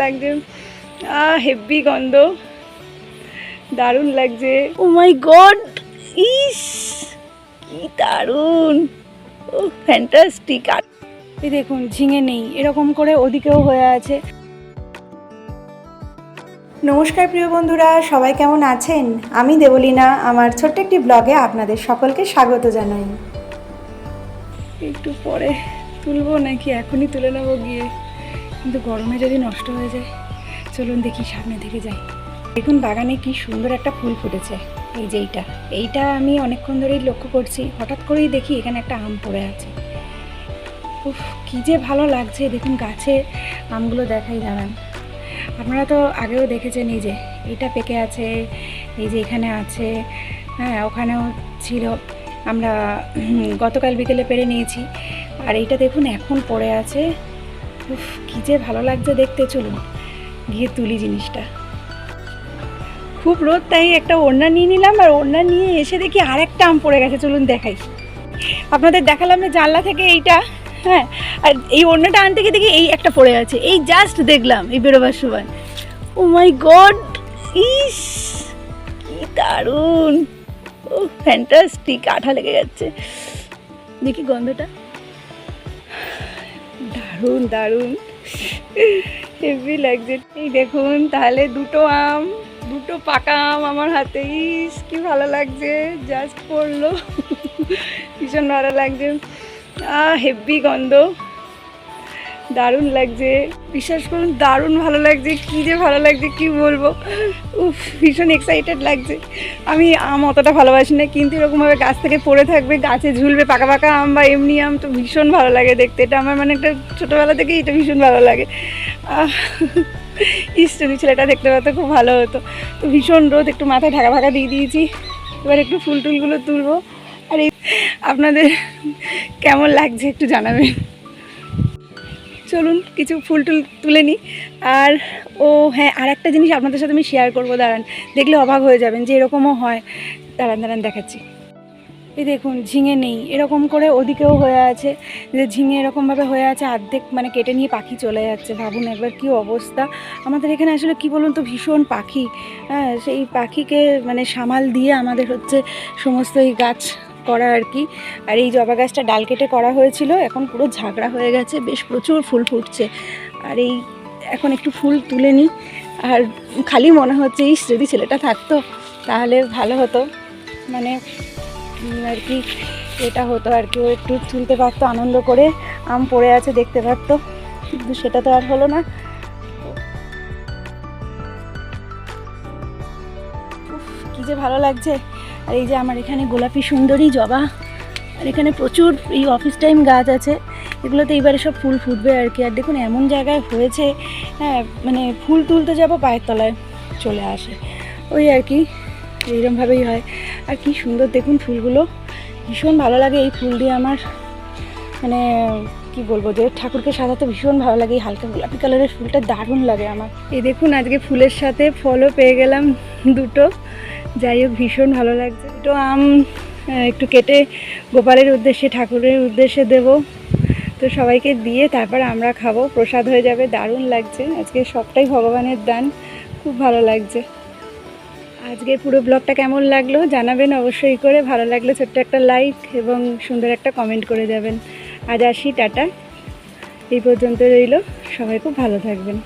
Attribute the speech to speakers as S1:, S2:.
S1: লাগছে। হেভি গন্ধ, দারুণ লাগছে। ও মাই গড, ইস কি দারুণ, ও ফ্যান্টাস্টিক। এই দেখুন ঝিঙে নেই, এরকম করে ওদিকেও হয়ে আছে।
S2: নমস্কার প্রিয় বন্ধুরা, সবাই কেমন আছেন? আমি দেবলীনা, আমার ছোট্ট একটি ব্লগে আপনাদের সকলকে স্বাগত জানাই।
S1: একটু পরে তুলবো নাকি এখনই তুলে নেবো গিয়ে, কিন্তু গরমে যদি নষ্ট হয়ে যায়। চলুন দেখি, সামনে থেকে যাই। দেখুন বাগানে কি সুন্দর একটা ফুল ফুটেছে। এই যে এইটা আমি অনেকক্ষণ ধরেই লক্ষ্য করছি। হঠাৎ করেই দেখি এখানে একটা আম পড়ে আছে। উফ, কী যে ভালো লাগছে। দেখুন গাছে আমগুলো দেখাই, দাঁড়ান। আপনারা তো আগেও দেখেছেন, এই যে এইটা পেকে আছে, এই যে এখানে আছে, হ্যাঁ ওখানেও ছিল। আমরা গতকাল বিকেলে পেরে নিয়েছি। আর এইটা দেখুন এখন পড়ে আছে। উফ, কী যে ভালো লাগছে দেখতে। চলুন গিয়ে তুলি জিনিসটা। খুব রোদ, তাই একটা ওড়না নিয়ে নিলাম। আর ওড়না নিয়ে এসে দেখি আর একটা আম পড়ে গেছে। চলুন দেখাই। আপনাদের দেখালাম না জানলা থেকে এইটা, হ্যাঁ। আর এই ওড়নাটা আনতে গিয়ে দেখি এই একটা পড়ে আছে। এই জাস্ট দেখলাম এই বেরোবার সময়। ও মাই গড, ইস কি দারুণ, ও ফ্যান্টাস্টিক। আঠা লেগে যাচ্ছে, দেখি গন্ধটা। দারুণ দারুণ, হেভি লাগছে। এই দেখুন তাহলে দুটো আম, দুটো পাকা আম আমার হাতে। ইস কি ভালো লাগছে, জাস্ট পড়লো, ভীষণ ভালো লাগছে। হেভি গন্ধ, দারুণ লাগছে। বিশ্বাস করুন দারুণ ভালো লাগছে। কী যে ভালো লাগছে কি বলবো। উফ, ভীষণ এক্সাইটেড লাগছে। আমি আম অতটা ভালোবাসি না, কিন্তু এরকমভাবে গাছ থেকে পড়ে থাকবে, গাছে ঝুলবে পাকা পাকা আম বা এমনি আম, তো ভীষণ ভালো লাগে দেখতে। এটা আমার মানে একটা ছোটোবেলা থেকেই এটা ভীষণ ভালো লাগে। যদি ছেলেটা দেখতে পেতো খুব ভালো হতো। তো ভীষণ রোদ, একটু মাথায় ঢাকা ফাঁকা দিয়ে দিয়েছি। এবার একটু ফুল টুলগুলো তুলবো। আর এই আপনাদের কেমন লাগছে একটু জানাবেন। চলুন কিছু ফুল টুল তুলে নিই। আর ও হ্যাঁ, আর একটা জিনিস আপনাদের সাথে আমি শেয়ার করবো, দাঁড়ান। দেখলে অবাক হয়ে যাবেন যে এরকমও হয়। দাঁড়ান দেখাচ্ছি। এই দেখুন ঝিঙে নেই, এরকম করে ওদিকেও হয়ে আছে। যে ঝিঙে এরকমভাবে হয়ে আছে, অর্ধেক মানে কেটে নিয়ে পাখি চলে যাচ্ছে। ভাবুন একবার কী অবস্থা। আমাদের এখানে আসলে কি বলুন তো, ভীষণ পাখি। হ্যাঁ, সেই পাখিকে মানে সামাল দিয়ে আমাদের হচ্ছে সমস্ত এই গাছ করা আর কি। আর এই জবা গাছটা ডাল কেটে করা হয়েছিল, এখন পুরো ঝাগড়া হয়ে গেছে, বেশ প্রচুর ফুল ফুটছে। আর এই এখন একটু ফুল তুলে নিই। আর খালি মনে হচ্ছে ইস যদি ছেলেটা থাকতো তাহলে ভালো হতো, মানে আর কি এটা হতো আর কি। ও একটু তুলতে পারতো, আনন্দ করে আম পড়ে আছে দেখতে পারতো, কিন্তু সেটা তো আর হলো না। কি যে ভালো লাগছে। আর এই যে আমার এখানে গোলাপি সুন্দরী জবা, আর এখানে প্রচুর এই অফিস টাইম গাছ আছে, এগুলোতে এইবারে সব ফুল ফুটবে আর কি। আর দেখুন এমন জায়গায় হয়েছে, হ্যাঁ মানে ফুল তুলতে যাবো পায়ের তলায় চলে আসে, ওই আর কি এইরকমভাবেই হয়। আর কি সুন্দর দেখুন ফুলগুলো, ভীষণ ভালো লাগে এই ফুল দিয়ে আমার। মানে কি বলবো, যে ঠাকুরকে সাজাতে ভীষণ ভালো লাগে। এই হালকা গোলাপি কালারের ফুলটা দারুণ লাগে আমার। এই দেখুন আজকে ফুলের সাথে ফলও পেয়ে গেলাম দুটো। যাই হোক ভীষণ ভালো লাগছে। দুটো আম একটু কেটে গোপালের উদ্দেশ্যে, ঠাকুরের উদ্দেশ্যে দেব। তো সবাইকে দিয়ে তারপর আমরা খাবো, প্রসাদ হয়ে যাবে। দারুণ লাগছে, আজকে সবটাই ভগবানের দান, খুব ভালো লাগছে। আজকে পুরো ব্লগটা কেমন লাগলো জানাবেন অবশ্যই করে। ভালো লাগলে ছোট্ট একটা লাইক এবং সুন্দর একটা কমেন্ট করে যাবেন। আজ আসি, টাটা, এই পর্যন্ত রইল। সবাই খুব ভালো থাকবেন।